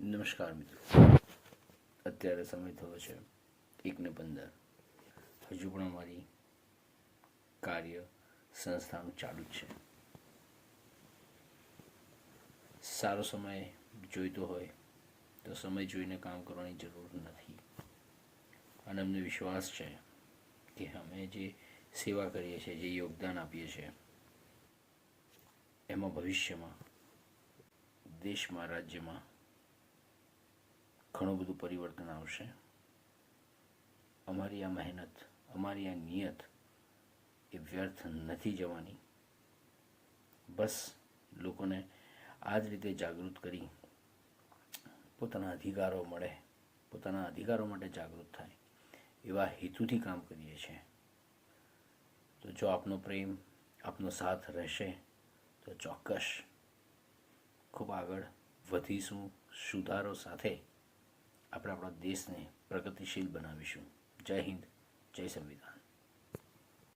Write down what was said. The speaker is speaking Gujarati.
નમસ્કાર મિત્રો, અત્યારે સમય થયો છે 1:15. હજુ પણ અમારી કાર્ય સંસ્થાનું ચાલુ જ છે. સારો સમય જોઈતો હોય તો સમય જોઈને કામ કરવાની જરૂર નથી. અને અમને વિશ્વાસ છે કે અમે જે સેવા કરીએ છીએ, જે યોગદાન આપીએ છીએ, એમાં ભવિષ્યમાં દેશમાં, રાજ્યમાં ઘણું બધું પરિવર્તન આવશે. અમારી આ મહેનત, અમારી આ નિયત એ વ્યર્થ નથી જવાની. બસ લોકોને આ જ રીતે જાગૃત કરી પોતાના અધિકારો મળે, પોતાના અધિકારો માટે જાગૃત થાય, એવા હેતુથી કામ કરીએ છીએ. તો જો આપનો પ્રેમ, આપનો સાથ રહેશે તો ચોક્કસ ખૂબ આગળ વધીશું. સુધારો સાથે આપણે આપણા દેશને પ્રગતિશીલ બનાવીશું. જય હિન્દ, જય સંવિધાન.